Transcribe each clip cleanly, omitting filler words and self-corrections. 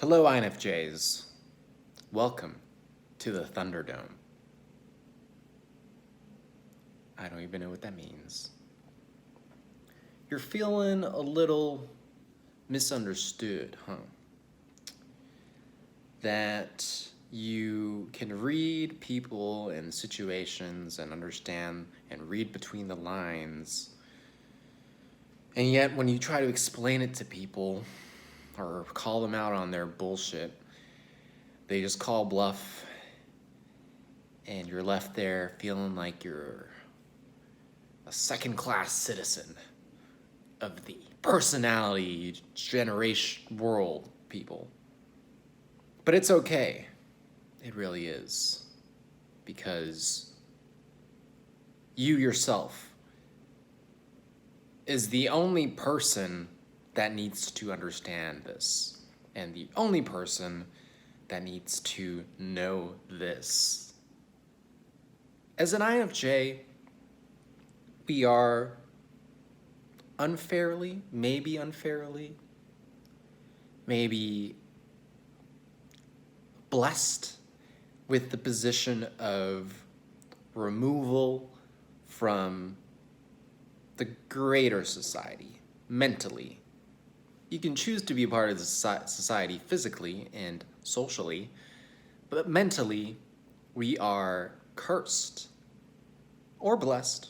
Hello, INFJs. Welcome to the Thunderdome. I don't even know what that means. You're feeling a little misunderstood, huh? That you can read people and situations and understand and read between the lines. And yet, when you try to explain it to people or call them out on their bullshit, they just call bluff, and you're left there feeling like you're a second-class citizen of the personality generation world, people. But it's okay. It really is. Because you yourself is the only person that needs to understand this, and the only person that needs to know this. As an INFJ, we are maybe unfairly, maybe blessed with the position of removal from the greater society mentally. You can choose to be a part of the society physically and socially, but mentally, we are cursed or blessed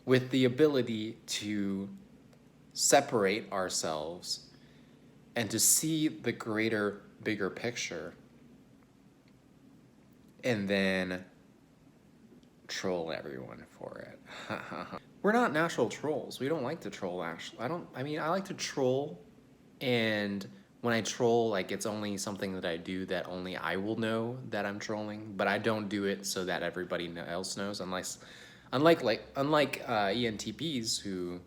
with the ability to separate ourselves and to see the greater, bigger picture and then troll everyone for it. We're not natural trolls. We don't like to troll, actually. I like to troll, and when I troll, like, it's only something that I do that only I will know that I'm trolling, but I don't do it so that everybody else knows, unlike ENTPs who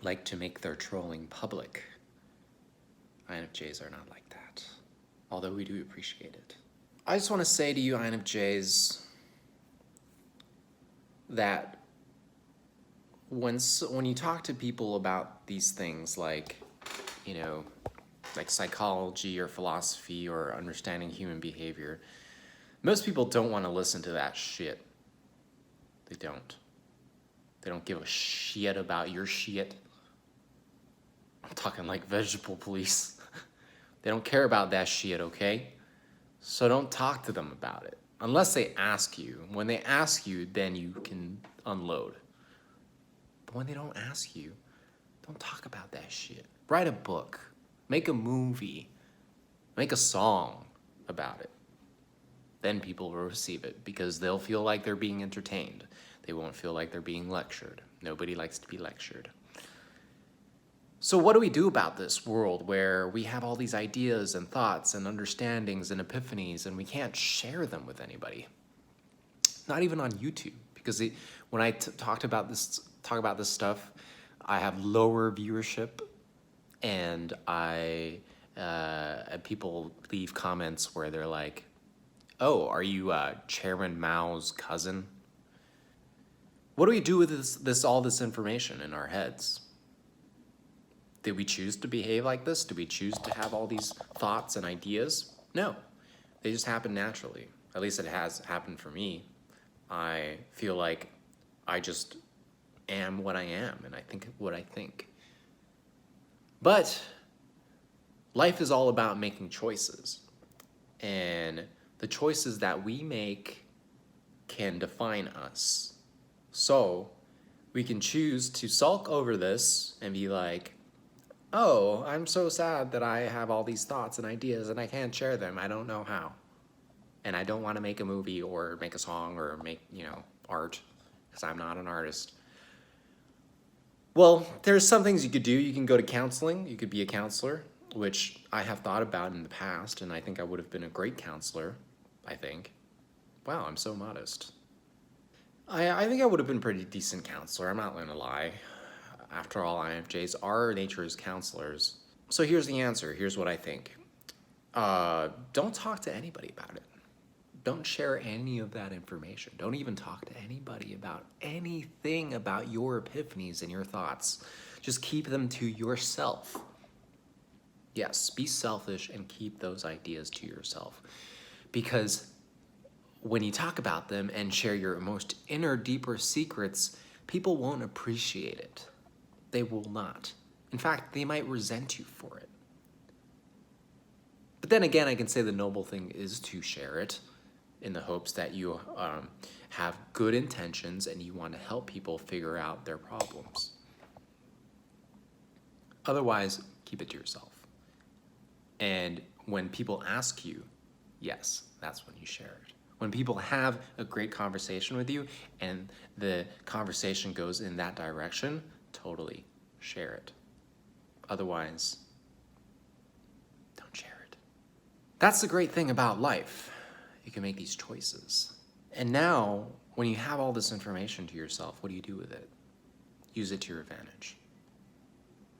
like to make their trolling public. INFJs are not like that, although we do appreciate it. I just want to say to you INFJs that when you talk to people about these things like psychology or philosophy or understanding human behavior, most people don't want to listen to that shit. They don't give a shit about your shit. I'm talking like vegetable police. They don't care about that shit, okay? So don't talk to them about it unless they ask you. When they ask you, then you can unload. But when they don't ask you, don't talk about that shit. Write a book, make a movie, make a song about it. Then people will receive it because they'll feel like they're being entertained. They won't feel like they're being lectured. Nobody likes to be lectured. So what do we do about this world where we have all these ideas and thoughts and understandings and epiphanies and we can't share them with anybody? Not even on YouTube, because when I talk about this stuff, I have lower viewership, and people leave comments where they're like, "Oh, are you Chairman Mao's cousin?" What do we do with all this information in our heads? Did we choose to behave like this? Did we choose to have all these thoughts and ideas? No, they just happen naturally. At least it has happened for me. I feel like I just am what I am, and I think what I think. But life is all about making choices, and the choices that we make can define us. So we can choose to sulk over this and be like, "Oh, I'm so sad that I have all these thoughts and ideas and I can't share them. I don't know how. And I don't want to make a movie or make a song or make, art, because I'm not an artist." Well, there's some things you could do. You can go to counseling. You could be a counselor, which I have thought about in the past, and I think I would have been a great counselor, I think. Wow, I'm so modest. I think I would have been a pretty decent counselor. I'm not going to lie. After all, INFJs are nature's counselors. So here's the answer. Here's what I think. Don't talk to anybody about it. Don't share any of that information. Don't even talk to anybody about anything about your epiphanies and your thoughts. Just keep them to yourself. Yes, be selfish and keep those ideas to yourself. Because when you talk about them and share your most inner, deeper secrets, people won't appreciate it. They will not. In fact, they might resent you for it. But then again, I can say the noble thing is to share it in the hopes that you have good intentions and you want to help people figure out their problems. Otherwise, keep it to yourself. And when people ask you, yes, that's when you share it. When people have a great conversation with you and the conversation goes in that direction, totally share it. Otherwise, don't share it. That's the great thing about life. You can make these choices. And now, when you have all this information to yourself, what do you do with it? Use it to your advantage.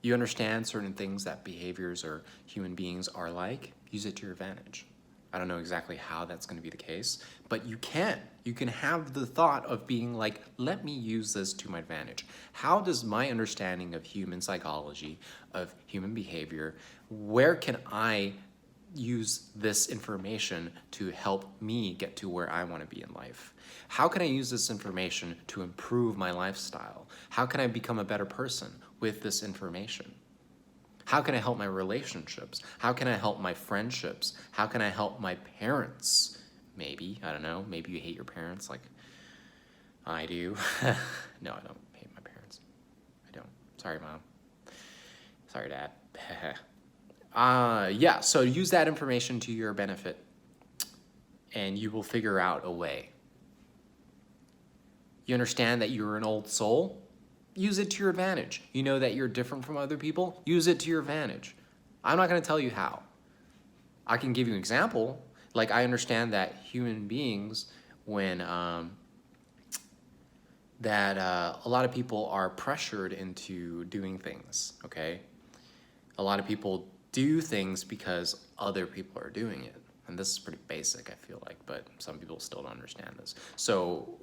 You understand certain things that behaviors or human beings are like, use it to your advantage. I don't know exactly how that's going to be the case, but you can. You can have the thought of being like, let me use this to my advantage. How does my understanding of human psychology, of human behavior, where can I use this information to help me get to where I want to be in life? How can I use this information to improve my lifestyle? How can I become a better person with this information? How can I help my relationships? How can I help my friendships? How can I help my parents? Maybe, I don't know, maybe you hate your parents like I do. No, I don't hate my parents. I don't. Sorry, Mom. Sorry, Dad. Yeah, so use that information to your benefit and you will figure out a way. You understand that you're an old soul? Use it to your advantage. You know that you're different from other people? Use it to your advantage. I'm not going to tell you how. I can give you an example. Like, I understand that human beings, when a lot of people are pressured into doing things, okay? A lot of people do things because other people are doing it. And this is pretty basic, I feel like, but some people still don't understand this.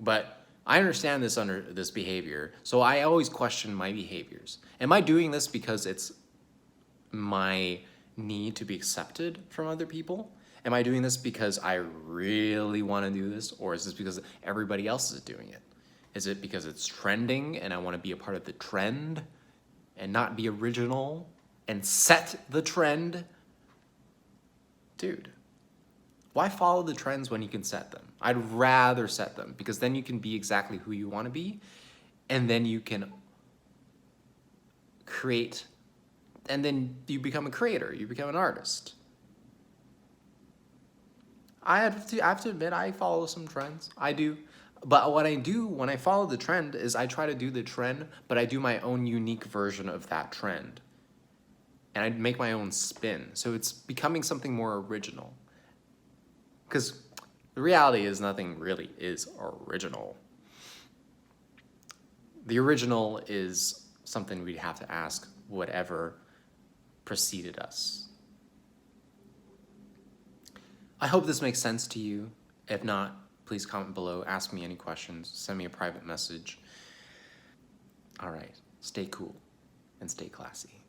But I understand this under this behavior, so I always question my behaviors. Am I doing this because it's my need to be accepted from other people? Am I doing this because I really want to do this, or is this because everybody else is doing it? Is it because it's trending and I want to be a part of the trend and not be original and set the trend? Dude, why follow the trends when you can set them? I'd rather set them because then you can be exactly who you want to be and then you can create and then you become a creator, you become an artist. I have to admit I follow some trends. I do. But what I do when I follow the trend is I try to do the trend, but I do my own unique version of that trend. And I make my own spin. So it's becoming something more original. Because the reality is nothing really is original. The original is something we'd have to ask whatever preceded us. I hope this makes sense to you. If not, please comment below, ask me any questions, send me a private message. All right, stay cool and stay classy.